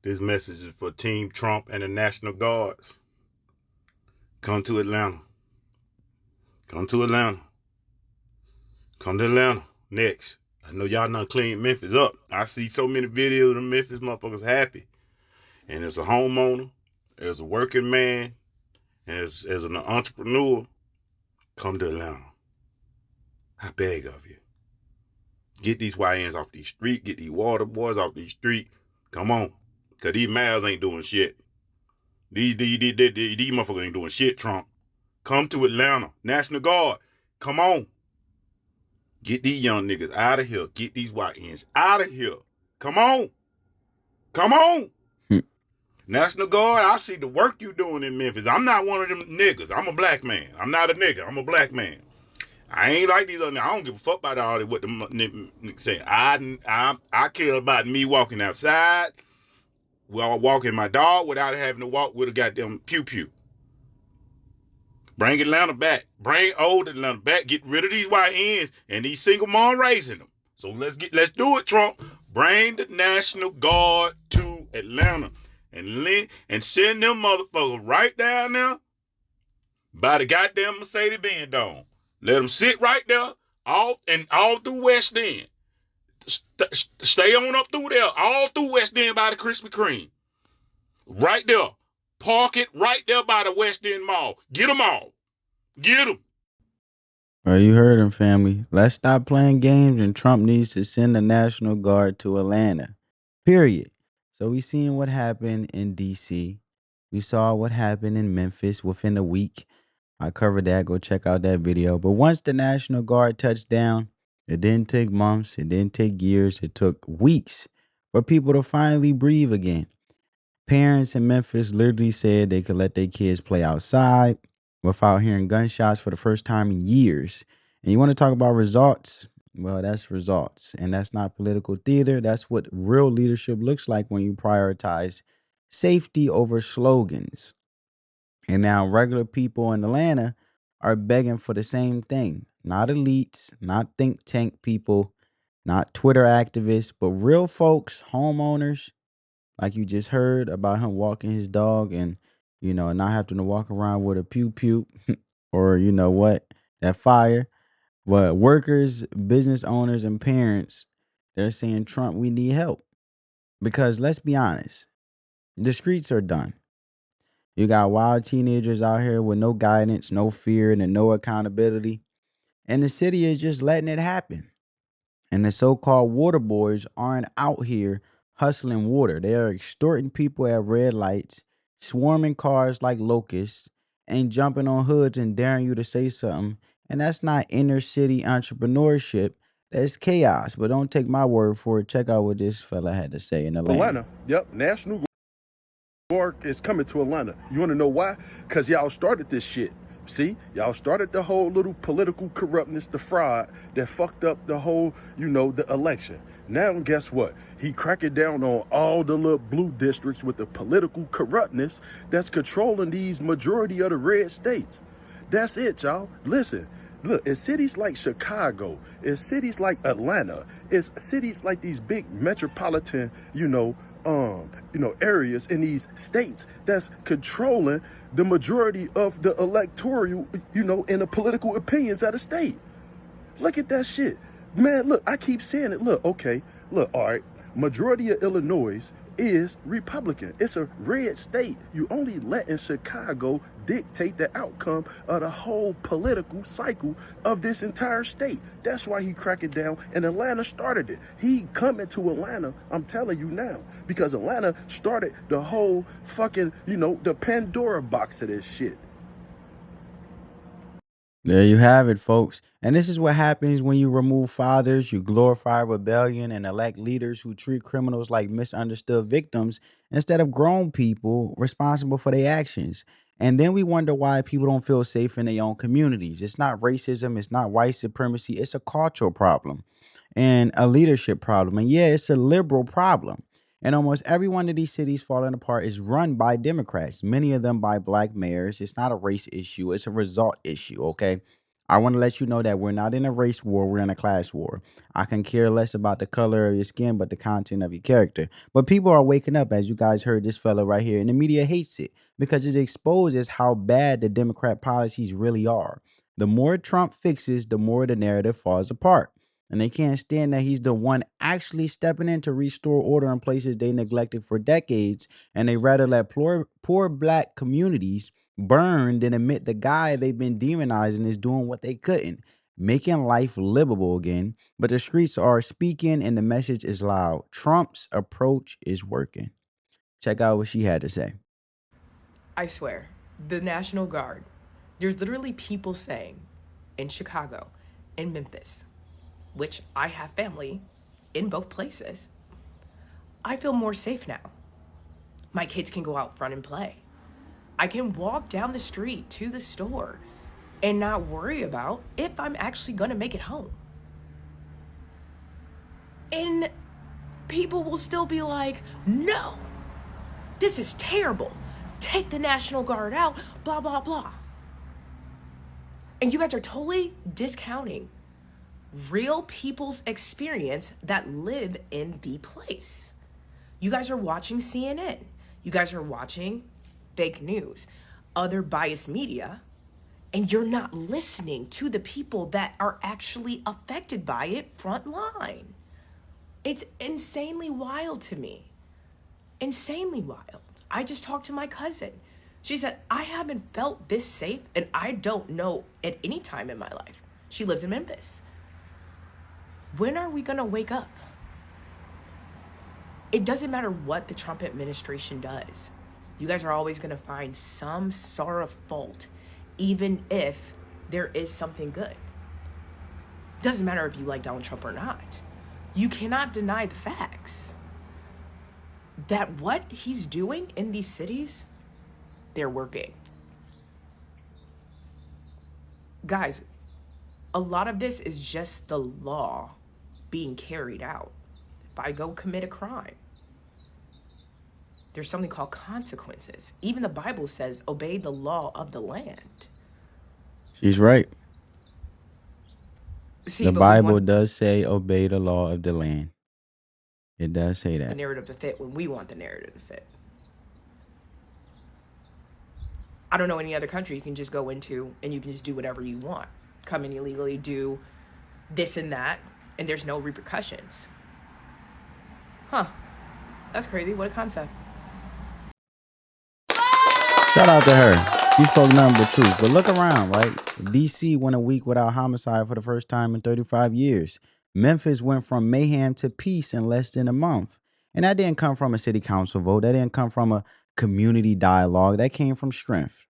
This message is for Team Trump and the National Guards. Come to Atlanta. Come to Atlanta. Come to Atlanta next. I know y'all done cleaned Memphis up. I see so many videos of the Memphis motherfuckers happy. And as a homeowner, as a working man, as an entrepreneur, come to Atlanta. I beg of you. Get these YNs off these streets. Get these water boys off these streets. Come on. Because these males ain't doing shit. These motherfuckers ain't doing shit, Trump. Come to Atlanta. National Guard. Come on. Get these young niggas out of here. Get these YNs out of here. Come on. Come on. National Guard, I see the work you doing in Memphis. I'm not one of them niggas. I'm a black man. I'm not a nigga. I'm a black man. I ain't like these other niggas. I don't give a fuck about all that what the niggas say. I care about me walking outside while walking my dog without having to walk with a goddamn pew-pew. Bring Atlanta back. Bring old Atlanta back. Get rid of these YNs and these single mom raising them. So let's do it, Trump. Bring the National Guard to Atlanta and send them motherfuckers right down there by the goddamn Mercedes-Benz Dome. Let them sit right there all through West End. Stay on up through there, all through West End by the Krispy Kreme. Right there. Park it right there by the West End Mall. Get them all. Get them. Well, you heard him, family. Let's stop playing games, and Trump needs to send the National Guard to Atlanta. Period. So we seen what happened in D.C. We saw what happened in Memphis within a week. I covered that. Go check out that video. But once the National Guard touched down, it didn't take months. It didn't take years. It took weeks for people to finally breathe again. Parents in Memphis literally said they could let their kids play outside without hearing gunshots for the first time in years. And you want to talk about results? Well, that's results. And that's not political theater. That's what real leadership looks like when you prioritize safety over slogans. And now regular people in Atlanta are begging for the same thing. Not elites, not think tank people, not Twitter activists, but real folks, homeowners, like you just heard about him walking his dog and, not having to walk around with a pew pew or, that fire. But workers, business owners, and parents, they're saying, Trump, we need help. Because let's be honest, the streets are done. You got wild teenagers out here with no guidance, no fear, and no accountability. And the city is just letting it happen. And the so-called water boys aren't out here hustling water. They are extorting people at red lights, swarming cars like locusts, and jumping on hoods and daring you to say something. And that's not inner city entrepreneurship. That's chaos. But don't take my word for it. Check out what this fella had to say in Atlanta. Yep, National Guard is coming to Atlanta. You want to know why? Because y'all started this shit. See, y'all started the whole little political corruptness, the fraud that fucked up the whole, the election. Now, guess what? He cracking down on all the little blue districts with the political corruptness that's controlling these majority of the red states. That's it, y'all. Listen, look, it's cities like Chicago, it's cities like Atlanta, it's cities like these big metropolitan, areas in these states that's controlling the majority of the electoral, and the political opinions of the state. Look at that shit. Man, look, I keep saying it. Look, okay, look, all right. Majority of Illinois is Republican. It's a red state. You only letting Chicago dictate the outcome of the whole political cycle of this entire state. That's why he cracked it down, and Atlanta started it. He coming to Atlanta, I'm telling you now, because Atlanta started the whole fucking, the Pandora box of this shit. There you have it, folks. And this is what happens when you remove fathers, you glorify rebellion, and elect leaders who treat criminals like misunderstood victims instead of grown people responsible for their actions. And then we wonder why people don't feel safe in their own communities. It's not racism, it's not white supremacy, it's a cultural problem and a leadership problem. And yeah, it's a liberal problem. And almost every one of these cities falling apart is run by Democrats, many of them by black mayors. It's not a race issue, it's a result issue, okay? I want to let you know that we're not in a race war, we're in a class war. I can care less about the color of your skin, but the content of your character. But people are waking up, as you guys heard this fella right here, and the media hates it because it exposes how bad the Democrat policies really are. The more Trump fixes, the more the narrative falls apart. And they can't stand that he's the one actually stepping in to restore order in places they neglected for decades, and they rather let poor black communities burn than admit the guy they've been demonizing is doing what they couldn't, making life livable again. But the streets are speaking and the message is loud. Trump's approach is working. Check out what she had to say. I swear, the National Guard, there's literally people saying in Chicago, in Memphis, which I have family in both places, I feel more safe now. My kids can go out front and play. I can walk down the street to the store and not worry about if I'm actually gonna make it home. And people will still be like, no, this is terrible. Take the National Guard out, blah, blah, blah. And you guys are totally discounting real people's experience that live in the place. You guys are watching CNN. You guys are watching fake news, other biased media, and you're not listening to the people that are actually affected by it front line. It's insanely wild to me. Insanely wild. I just talked to my cousin. She said, I haven't felt this safe, and I don't know at any time in my life. She lives in Memphis. When are we gonna wake up? It doesn't matter what the Trump administration does. You guys are always gonna find some sort of fault, even if there is something good. Doesn't matter if you like Donald Trump or not. You cannot deny the facts that what he's doing in these cities, they're working. Guys, a lot of this is just the law being carried out. If I go commit a crime, there's something called consequences. Even the Bible says, obey the law of the land. She's right. See, The but we Bible want does say obey the law of the land. It does say the that. narrative to fit when we want the narrative to fit. I don't know any other country you can just go into and you can just do whatever you want. Come in illegally, do this and that, and there's no repercussions. Huh. That's crazy. What a concept. Shout out to her. She spoke nothing but truth. But look around, right? DC went a week without homicide for the first time in 35 years. Memphis went from mayhem to peace in less than a month. And that didn't come from a city council vote. That didn't come from a community dialogue. That came from strength.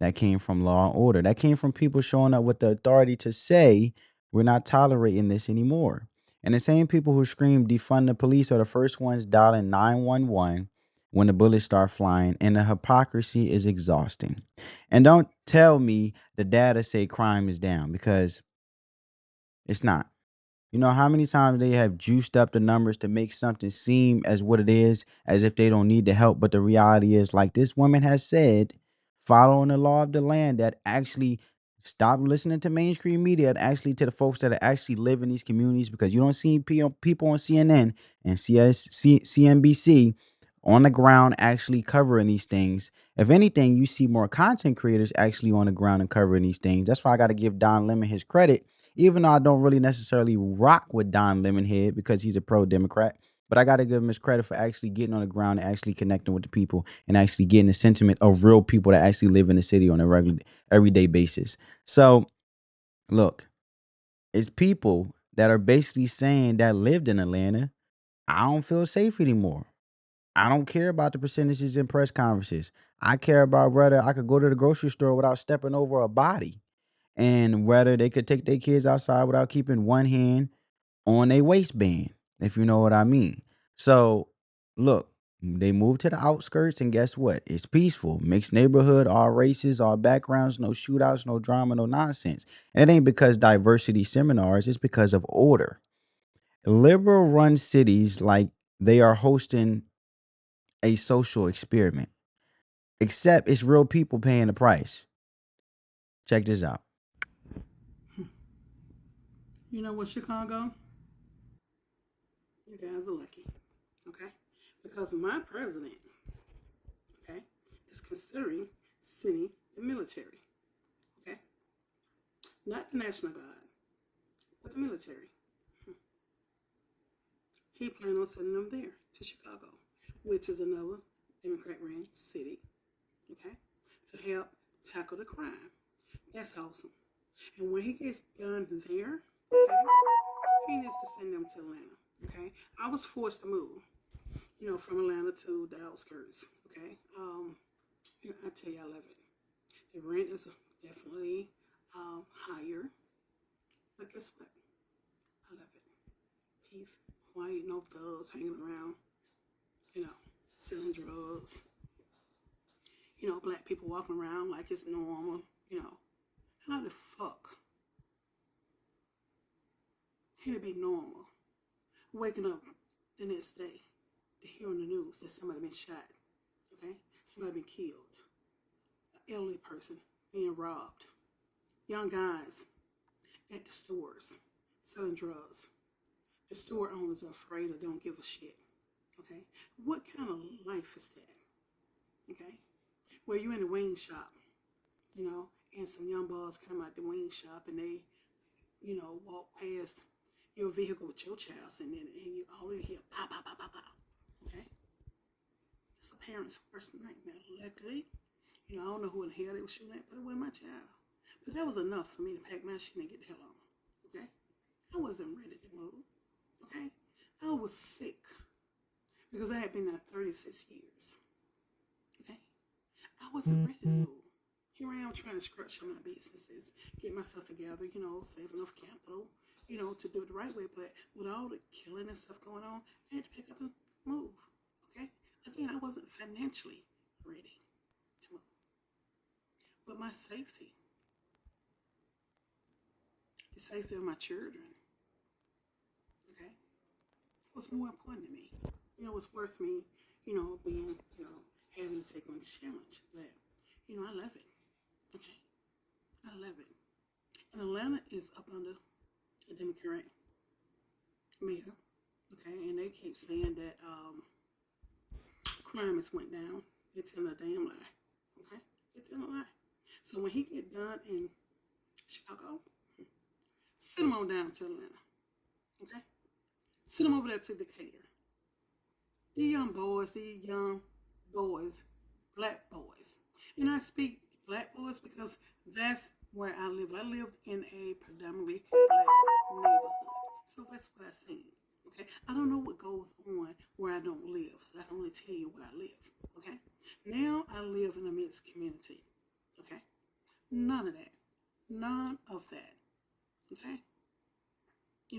That came from law and order. That came from people showing up with the authority to say, we're not tolerating this anymore. And the same people who scream defund the police are the first ones dialing 911 when the bullets start flying, and the hypocrisy is exhausting. And don't tell me the data say crime is down, because it's not. You know how many times they have juiced up the numbers to make something seem as what it is, as if they don't need the help. But the reality is, like this woman has said, following the law of the land, that actually stop listening to mainstream media and actually to the folks that actually live in these communities, because you don't see people on CNN and CNBC on the ground actually covering these things. If anything, you see more content creators actually on the ground and covering these things. That's why I got to give Don Lemon his credit, even though I don't really necessarily rock with Don Lemonhead because he's a pro-Democrat. But I got to give him his credit for actually getting on the ground and actually connecting with the people and actually getting the sentiment of real people that actually live in the city on a regular, everyday basis. So, look, it's people that are basically saying that lived in Atlanta, I don't feel safe anymore. I don't care about the percentages in press conferences. I care about whether I could go to the grocery store without stepping over a body, and whether they could take their kids outside without keeping one hand on a waistband, if you know what I mean. So, look, they moved to the outskirts, and guess what? It's peaceful. Mixed neighborhood, all races, all backgrounds, no shootouts, no drama, no nonsense. And it ain't because diversity seminars, it's because of order. Liberal run cities like they are hosting a social experiment, except it's real people paying the price. Check this out. You know what, Chicago? You guys are lucky, okay? Because my president, okay, is considering sending the military, okay? Not the National Guard, but the military. He planned on sending them there to Chicago, which is another Democrat-ran city, okay, to help tackle the crime. That's awesome. And when he gets done there, okay, he needs to send them to Atlanta, okay? I was forced to move, from Atlanta to the outskirts, okay? I tell you, I love it. The rent is definitely higher, but guess what? I love it. Peace, quiet, no thugs hanging around, selling drugs. Black people walking around like it's normal. How the fuck can it be normal? Waking up the next day to hear on the news that somebody been shot, okay? Somebody been killed. An elderly person being robbed. Young guys at the stores selling drugs. The store owners are afraid or don't give a shit, okay? What kind of life is that, okay? Where you in the wing shop, and some young boys come out the wing shop and they, walk past your vehicle with your child and you all you hear pow, pow, pow, pow, pow, okay? It's a parent's worst nightmare. Luckily, I don't know who in the hell they were shooting at, but it wasn't my child. But that was enough for me to pack my shit and get the hell on, okay? I wasn't ready to move, okay? I was sick because I had been there 36 years, okay? I wasn't ready to move. Here I am trying to structure my businesses, get myself together, save enough capital, to do it the right way. But with all the killing and stuff going on, I had to pick up and move, okay? Again, I wasn't financially ready to move. But my safety, the safety of my children, okay, was more important to me. It was worth me, being, having to take on this challenge. But, I love it, okay? I love it. And Atlanta is up under a Democrat mayor, okay? And they keep saying that crime has went down. They're telling a damn lie, okay? They're telling a lie. So when he get done in Chicago, send him on down to Atlanta, okay? Send him over there to Decatur. These young boys, black boys. And I speak black boys because that's where I live. I lived in a predominantly black neighborhood. So that's what I seen. Okay? I don't know what goes on where I don't live. So I can only tell you where I live. Okay? Now I live in a mixed community. Okay? None of that. None of that. Okay?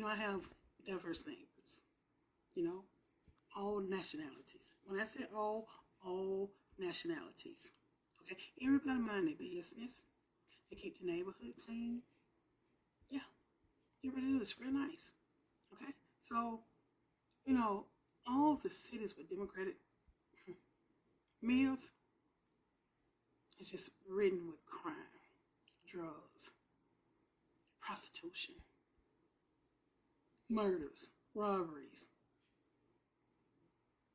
I have diverse neighbors. All nationalities. When I say all nationalities. Okay? Everybody mind their business. They keep the neighborhood clean. Yeah. It really is. It's real nice. Okay? So, all the cities with Democratic mayors is just ridden with crime, drugs, prostitution, murders, robberies.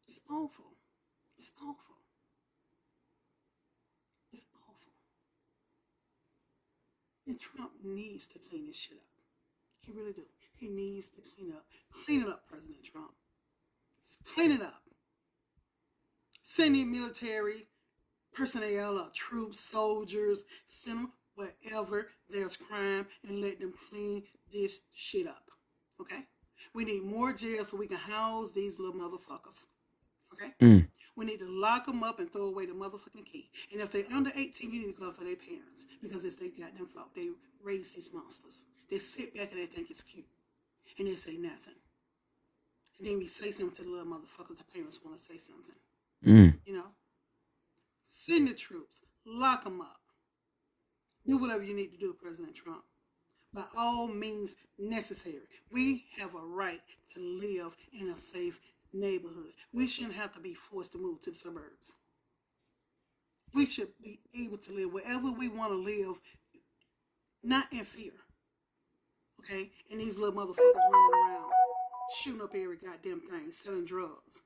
It's awful. It's awful. It's awful. And Trump needs to clean this shit up. He really do. He needs to clean up. Clean it up, President Trump. Clean it up. Send in military personnel or troops, soldiers, send them wherever there's crime and let them clean this shit up. Okay? We need more jails so we can house these little motherfuckers. Okay? We need to lock them up and throw away the motherfucking key. And if they're under 18, you need to go for their parents because it's their goddamn fault. They raise these monsters. They sit back and they think it's cute. And they say nothing. And then we say something to the little motherfuckers, the parents want to say something. Send the troops. Lock them up. Do whatever you need to do, President Trump. By all means necessary. We have a right to live in a safe neighborhood. We shouldn't have to be forced to move to the suburbs. We should be able to live wherever we want to live, not in fear. Okay? And these little motherfuckers running around, shooting up every goddamn thing, selling drugs,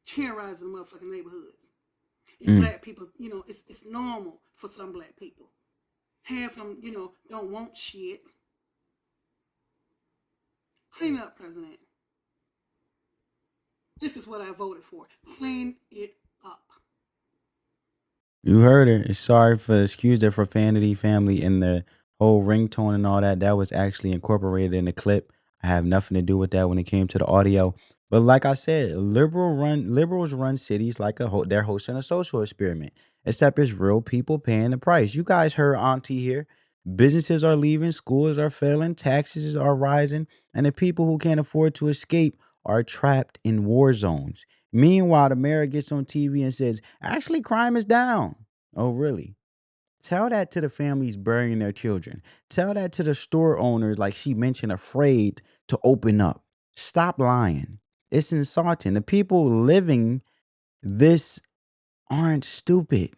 terrorizing the motherfucking neighborhoods. And black people, it's normal for some black people. Half of them, don't want shit. Clean it up, President. This is what I voted for. Clean it up. You heard her. Sorry for excuse the profanity, family, and the whole ringtone and all that. That was actually incorporated in the clip. I have nothing to do with that when it came to the audio. But like I said, liberals run cities like they're hosting a social experiment. Except it's real people paying the price. You guys heard Auntie here. Businesses are leaving, schools are failing, taxes are rising, and the people who can't afford to escape are trapped in war zones. Meanwhile, the mayor gets on TV and says, actually, crime is down. Oh, really? Tell that to the families burying their children. Tell that to the store owners, like she mentioned, afraid to open up. Stop lying. It's insulting. The people living this aren't stupid.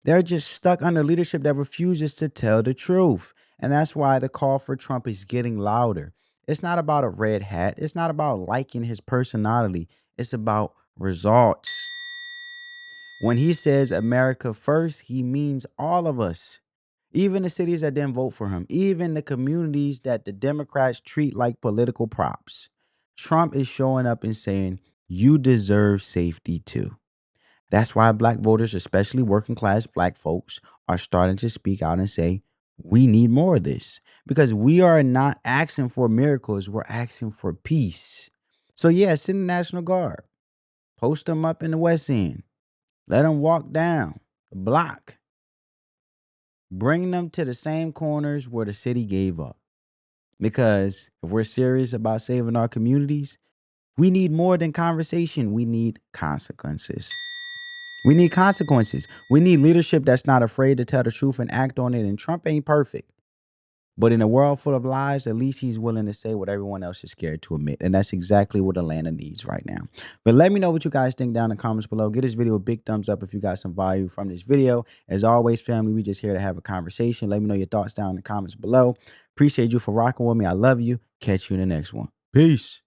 They're just stuck under leadership that refuses to tell the truth. And that's why the call for Trump is getting louder. It's not about a red hat. It's not about liking his personality. It's about results. When he says America first, he means all of us. Even the cities that didn't vote for him, even the communities that the Democrats treat like political props. Trump is showing up and saying, you deserve safety too. That's why black voters, especially working class black folks, are starting to speak out and say, we need more of this. Because we are not asking for miracles, we're asking for peace. So, yeah, send the National Guard, post them up in the West End, let them walk down the block, bring them to the same corners where the city gave up. Because if we're serious about saving our communities, we need more than conversation, we need consequences. We need consequences. We need leadership that's not afraid to tell the truth and act on it. And Trump ain't perfect. But in a world full of lies, at least he's willing to say what everyone else is scared to admit. And that's exactly what Atlanta needs right now. But let me know what you guys think down in the comments below. Give this video a big thumbs up if you got some value from this video. As always, family, we just here to have a conversation. Let me know your thoughts down in the comments below. Appreciate you for rocking with me. I love you. Catch you in the next one. Peace.